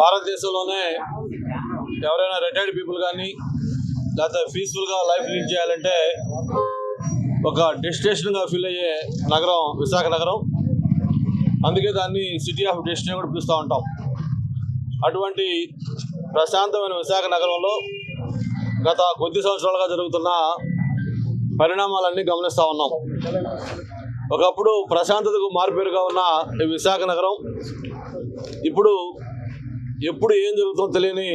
భారతదేశంలోనే ఎవరైనా retired people కానీ లేకపోతే పీస్ఫుల్గా లైఫ్ లీడ్ చేయాలంటే ఒక డెస్టినేషన్గా ఫీల్ అయ్యే నగరం విశాఖ నగరం. అందుకే దాన్ని సిటీ ఆఫ్ డెస్టినీ కూడా పిలుస్తూ ఉంటాం. అటువంటి ప్రశాంతమైన విశాఖ నగరంలో గత కొద్ది సంవత్సరాలుగా జరుగుతున్న పరిణామాలన్నీ గమనిస్తూ ఉన్నాం. ఒకప్పుడు ప్రశాంతతకు మారుపేరుగా ఉన్న ఈ విశాఖ నగరం ఇప్పుడు ఎప్పుడు ఏం జరుగుతుందో తెలియని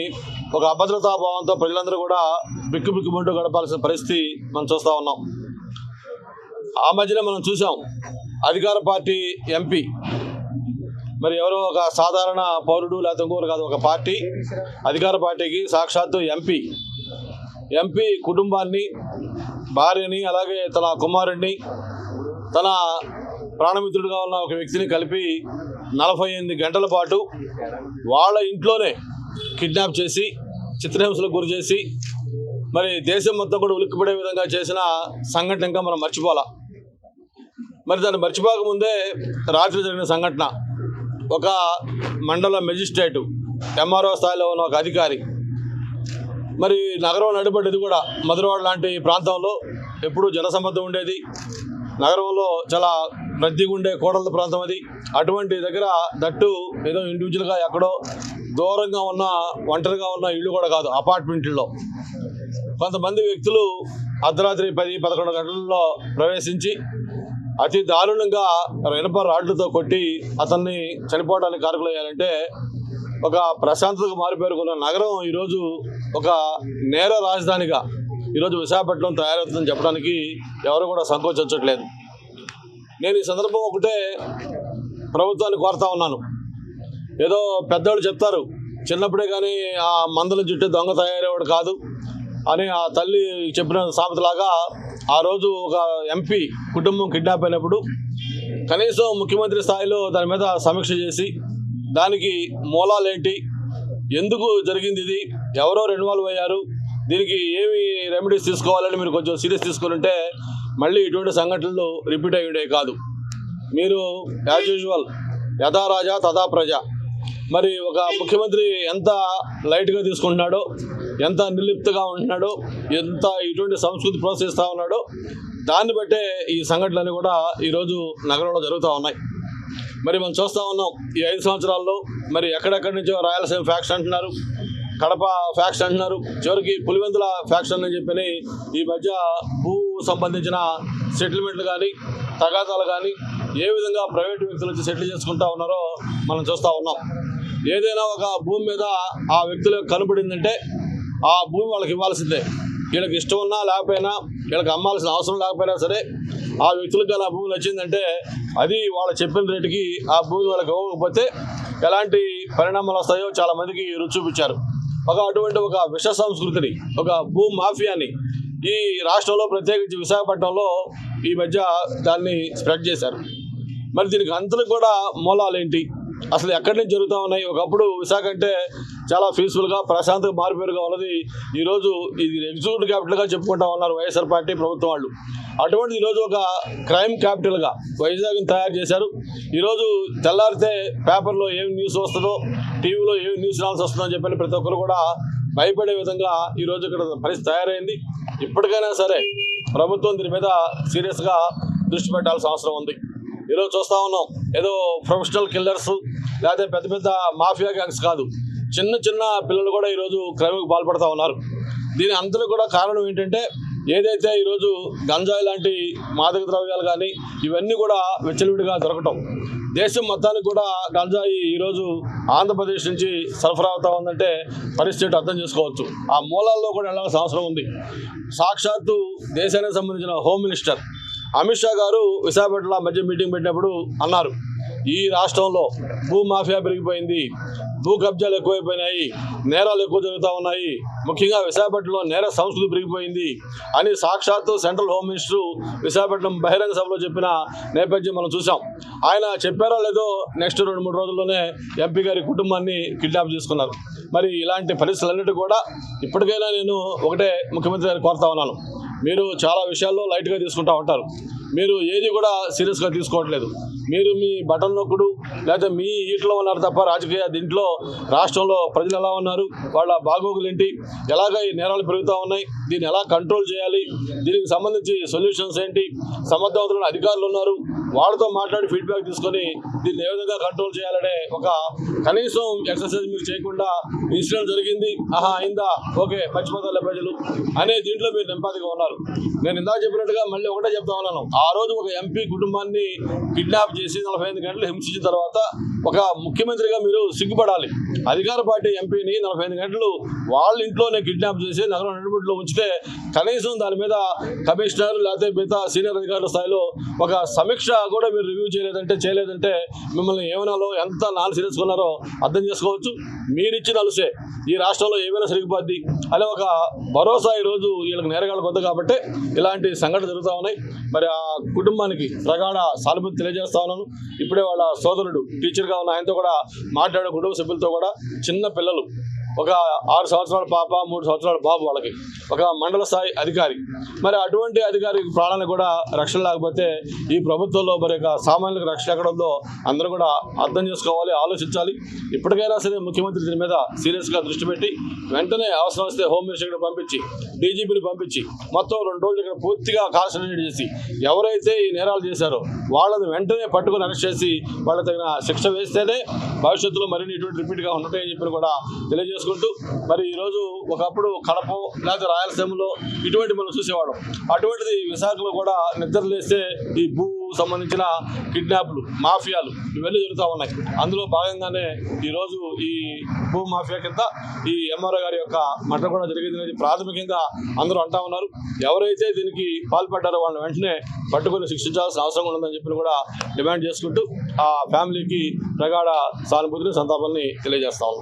ఒక అభద్రతా భావంతో ప్రజలందరూ కూడా బిక్కుబిక్కుమంటూ గడపాల్సిన పరిస్థితి మనం చూస్తూ ఉన్నాం. ఆ మధ్యనే మనం చూసాం అధికార పార్టీ ఎంపీ, మరి ఎవరో ఒక సాధారణ పౌరుడు లేకపోతే ఇంకోరు కాదు, ఒక పార్టీ అధికార పార్టీకి సాక్షాత్తు ఎంపీ కుటుంబాన్ని, భార్యని, అలాగే తన కుమారుడిని, తన ప్రాణమిత్రుడిగా ఉన్న ఒక వ్యక్తిని కలిపి 48 గంటల పాటు వాళ్ళ ఇంట్లోనే కిడ్నాప్ చేసి చిత్రహింసలకు గురి చేసి మరి దేశం మొత్తం కూడా ఉలిక్కిపడే విధంగా చేసిన సంఘటన ఇంకా మనం మర్చిపోవాలా. మరి దాన్ని మర్చిపోకముందే రాత్రి జరిగిన సంఘటన, ఒక మండల మెజిస్ట్రేటు, ఎంఆర్ఓ స్థాయిలో ఉన్న ఒక అధికారి, మరి నగరం నడిపడ్డది కూడా మధురవాడ లాంటి ప్రాంతంలో ఎప్పుడూ జనసమ్మర్దం ఉండేది, నగరంలో చాలా రద్దీగా ఉండే కోడల ప్రాంతం అది. అటువంటి దగ్గర దట్టు ఏదో ఇండివిజువల్గా ఎక్కడో దూరంగా ఉన్న ఒంటరిగా ఉన్న ఇళ్ళు కూడా కాదు, అపార్ట్మెంట్లో కొంతమంది వ్యక్తులు అర్ధరాత్రి 10-11 గంటల్లో ప్రవేశించి అతి దారుణంగా ఇనప రాడ్లతో కొట్టి అతన్ని చనిపోవడానికి కారకులయ్యారంటే ఒక ప్రశాంతతకు మారిపేరుకున్న నగరం ఈరోజు ఒక నేర రాజధానిగా ఈరోజు విశాఖపట్నం తయారవుతుందని చెప్పడానికి ఎవరు కూడా సంకోచించట్లేదు. నేను ఈ సందర్భం ఒకటే ప్రభుత్వాన్ని కోరుతా ఉన్నాను. ఏదో పెద్దవాళ్ళు చెప్తారు, చిన్నప్పుడే కానీ ఆ మందల చుట్టే దొంగ తయారయ్యేవాడు కాదు అని ఆ తల్లి చెప్పిన సామెతలాగా ఆ రోజు ఒక ఎంపీ కుటుంబం కిడ్నాప్ అయినప్పుడు కనీసం ముఖ్యమంత్రి స్థాయిలో దాని మీద సమీక్ష చేసి దానికి మూలాలేంటి, ఎందుకు జరిగింది, ఇది ఎవరో ఇన్వాల్వ్ అయ్యారు, దీనికి ఏమి రెమెడీస్ తీసుకోవాలని మీరు కొంచెం సీరియస్ తీసుకుంటే మళ్ళీ ఇటువంటి సంఘటనలు రిపీట్ అయ్యే కాదు. మీరు యాజ్ యూజువల్ యథా రాజా తథా ప్రజ, మరి ఒక ముఖ్యమంత్రి ఎంత లైట్గా తీసుకుంటున్నాడో, ఎంత నిర్లిప్తగా ఉంటున్నాడో, ఎంత ఇటువంటి సంస్కృతి ప్రోత్సహిస్తూ ఉన్నాడో దాన్ని బట్టే ఈ సంఘటనలు కూడా ఈరోజు నగరంలో జరుగుతూ ఉన్నాయి. మరి మనం చూస్తూ ఉన్నాం ఈ 5 సంవత్సరాల్లో మరి ఎక్కడెక్కడి నుంచో రాయలసీమ ఫ్యాక్షన్ అంటున్నారు, కడప ఫ్యాక్షన్ అంటున్నారు, చివరికి పులివెందుల ఫ్యాక్షన్ అని చెప్పి ఈ మధ్య భూ సంబంధించిన సెటిల్మెంట్లు కానీ తగాదాలు కానీ ఏ విధంగా ప్రైవేటు వ్యక్తులు వచ్చి సెటిల్ చేసుకుంటా ఉన్నారో మనం చూస్తూ ఉన్నాం. ఏదైనా ఒక భూమి మీద ఆ వ్యక్తులకు కనబడిందంటే ఆ భూమి వాళ్ళకి ఇవ్వాల్సిందే. వీళ్ళకి ఇష్టం ఉన్నా లేకపోయినా, వీళ్ళకి అమ్మాల్సిన అవసరం లేకపోయినా సరే ఆ వ్యక్తులకు ఆ భూమి నచ్చిందంటే అది వాళ్ళు చెప్పిన రేటుకి ఆ భూమి వాళ్ళకి ఇవ్వకపోతే ఎలాంటి పరిణామాలు వస్తాయో చాలామందికి రుచి చూపించారు. అటువంటి ఒక విష సంస్కృతిని, ఒక భూ మాఫియాని ఈ రాష్ట్రంలో ప్రత్యేకించి విశాఖపట్నంలో ఈ మధ్య దాన్ని స్ప్రెడ్ చేశారు. మరి దీనికి అంతలకు కూడా మూలాలేంటి, అసలు ఎక్కడి నుంచి జరుగుతూ ఉన్నాయి? ఒకప్పుడు విశాఖ అంటే చాలా పీస్ఫుల్గా ప్రశాంతంగా మారిపేరుగా ఉన్నది. ఈరోజు ఇది ఎగ్జిక్యూటివ్ క్యాపిటల్గా చెప్పుకుంటా ఉన్నారు వైఎస్ఆర్ పార్టీ ప్రభుత్వం వాళ్ళు. అటువంటి ఈరోజు ఒక క్రైమ్ క్యాపిటల్గా వైజాగ్ని తయారు చేశారు. ఈరోజు తెల్లారితే పేపర్లో ఏం న్యూస్ వస్తుందో, టీవీలో ఏం న్యూస్ రావాల్సి వస్తుందో అని చెప్పని ప్రతి ఒక్కరు కూడా భయపడే విధంగా ఈరోజు ఇక్కడ పరిస్థితి తయారైంది. ఇప్పటికైనా సరే ప్రభుత్వం దీని మీద సీరియస్గా దృష్టి పెట్టాల్సిన అవసరం ఉంది. ఈరోజు చూస్తూ ఉన్నాం ఏదో ప్రొఫెషనల్ కిల్లర్స్ లేకపోతే పెద్ద పెద్ద మాఫియా గ్యాంగ్స్ కాదు, చిన్న చిన్న పిల్లలు కూడా ఈరోజు క్రైమ్కి పాల్పడుతూ ఉన్నారు. దీని అంతలో కూడా కారణం ఏంటంటే ఏదైతే ఈరోజు గంజాయి లాంటి మాదక ద్రవ్యాలు కానీ ఇవన్నీ కూడా విచ్చలవిడిగా దొరకటం, దేశం మొత్తానికి కూడా గంజాయి ఈరోజు ఆంధ్రప్రదేశ్ నుంచి సరఫరా అవుతా ఉందంటే పరిస్థితి అర్థం చేసుకోవచ్చు. ఆ మూలాల్లో కూడా వెళ్ళాల్సిన అవసరం ఉంది. సాక్షాత్తు దేశానికి సంబంధించిన హోమ్ మినిస్టర్ అమిత్ షా గారు విశాఖపట్నంలో మధ్య మీటింగ్ పెట్టినప్పుడు అన్నారు, ఈ రాష్ట్రంలో భూ మాఫియా పెరిగిపోయింది, భూ కబ్జాలు ఎక్కువైపోయినాయి, నేరాలు ఎక్కువ జరుగుతూ ఉన్నాయి, ముఖ్యంగా విశాఖపట్నంలో నేర సంస్కృతి పెరిగిపోయింది అని సాక్షాత్తు సెంట్రల్ హోమ్ మినిస్టర్ విశాఖపట్నం బహిరంగ సభలో చెప్పిన నేపథ్యం మనం చూసాం. ఆయన చెప్పారో లేదో నెక్స్ట్ 2-3 రోజుల్లోనే ఎంపీ గారి కుటుంబాన్ని కిడ్నాప్ చేసుకున్నారు. మరి ఇలాంటి పరిస్థితులన్నిటి కూడా ఇప్పటికైనా నేను ఒకటే ముఖ్యమంత్రి గారిని కోరుతా ఉన్నాను, మీరు చాలా విషయాల్లో లైట్గా తీసుకుంటూ ఉంటారు. మీరు ఏది కూడా సీరియస్గా తీసుకోవట్లేదు. మీరు మీ బటన్ నొక్కుడు లేకపోతే మీ ఈట్లో ఉన్నారు తప్ప రాజకీయ దీంట్లో రాష్ట్రంలో ప్రజలు ఎలా ఉన్నారు, వాళ్ళ బాగోగులు ఏంటి, ఎలాగ ఈ నేరాలు పెరుగుతూ ఉన్నాయి, దీన్ని ఎలా కంట్రోల్ చేయాలి, దీనికి సంబంధించి సొల్యూషన్స్ ఏంటి, సమర్థవంతులైన అధికారులు ఉన్నారు, వాళ్ళతో మాట్లాడి ఫీడ్బ్యాక్ తీసుకొని దీన్ని ఏ విధంగా కంట్రోల్ చేయాలనే ఒక కనీసం ఎక్సర్సైజ్ మీరు చేయకుండా ఇన్సిడెంట్ జరిగింది, ఆహా అయిందా, ఓకే మర్చిపోతారులే ప్రజలు అనే దీంట్లో మీరు నెంపాదిగా ఉన్నారు. నేను ఇందాక చెప్పినట్టుగా మళ్ళీ ఒకటే చెప్తా ఉన్నాను. ఆ రోజు ఒక ఎంపీ కుటుంబాన్ని కిడ్నాప్ చేసి 45 గంటలు హింసించిన తర్వాత ఒక ముఖ్యమంత్రిగా మీరు సిగ్గుపడాలి. అధికార పార్టీ ఎంపీని 45 గంటలు వాళ్ళ ఇంట్లోనే కిడ్నాప్ చేసి నగరం నడిబొడ్డులో ఉంచితే కనీసం దాని మీద కమిషనర్ లేకపోతే మిగతా సీనియర్ అధికారుల స్థాయిలో ఒక సమీక్ష కూడా మీరు రివ్యూ చేయలేదంటే మిమ్మల్ని ఏమనాలో ఎంత నాన్ సీరియస్గా ఉన్నారో అర్థం చేసుకోవచ్చు. మీరిచ్చిన అలుసే ఈ రాష్ట్రంలో ఏమైనా సరిగిపోద్ది అనే ఒక భరోసా ఈరోజు వీళ్ళకి నేరగాళ్ళ కొద్ది కాబట్టి ఇలాంటి సంఘటనలు జరుగుతూ ఉన్నాయి. మరి ఆ కుటుంబానికి ప్రగాఢ సానుభూతి తెలియజేస్తా ఉన్నాను. ఇప్పుడే వాళ్ళ సోదరుడు టీచర్గా ఉన్న ఆయనతో కూడా మాట్లాడే కుటుంబ సభ్యులతో కూడా చిన్న పిల్లలు, ఒక 6 సంవత్సరాల పాప, 3 సంవత్సరాల బాబు, వాళ్ళకి ఒక మండల స్థాయి అధికారి. మరి అటువంటి అధికారి ప్రాణానికి కూడా రక్షణ లేకపోతే ఈ ప్రభుత్వంలో మరి ఒక సామాన్యులకు రక్షణ ఎక్కడ ఉందో అందరూ కూడా అర్థం చేసుకోవాలి, ఆలోచించాలి. ఇప్పటికైనా సరే ముఖ్యమంత్రి దీని మీద సీరియస్గా దృష్టి పెట్టి వెంటనే అవసరం వస్తే హోమ్ మినిస్టర్ని పంపించి డీజీపీని పంపించి మొత్తం 2 రోజులు ఇక్కడ పూర్తిగా కాన్సన్ట్రేట్ చేసి ఎవరైతే ఈ నేరాలు చేశారో వాళ్ళని వెంటనే పట్టుకుని అరెస్ట్ చేసి వాళ్ళ తగిన శిక్ష వేస్తేనే భవిష్యత్తులో మరిన్ని ఇటువంటి రిపీట్గా ఉంటాయని చెప్పి కూడా తెలియజేసుకుంటూ, మరి ఈరోజు ఒకప్పుడు కడప లేకపోతే రాయలసీమలో ఇటువంటి మనం చూసేవాళ్ళం. అటువంటిది విశాఖలో కూడా నిద్రలేస్తే ఈ భూ సంబంధించిన కిడ్నాప్లు, మాఫియాలు ఇవన్నీ జరుగుతూ ఉన్నాయి. అందులో భాగంగానే ఈరోజు ఈ భూ మాఫియా కింద ఈ ఎంఆర్ఓ గారి యొక్క మరణం కూడా జరిగింది అనేది ప్రాథమికంగా అందరూ అంటా ఉన్నారు. ఎవరైతే దీనికి పాల్పడ్డారో వాళ్ళని వెంటనే పట్టుకొని శిక్షించాల్సిన అవసరం ఉందని చెప్పి కూడా డిమాండ్ చేసుకుంటూ ఆ ఫ్యామిలీకి ప్రగాఢ సానుభూతిని, సంతాపాన్ని తెలియజేస్తా ఉన్నాం.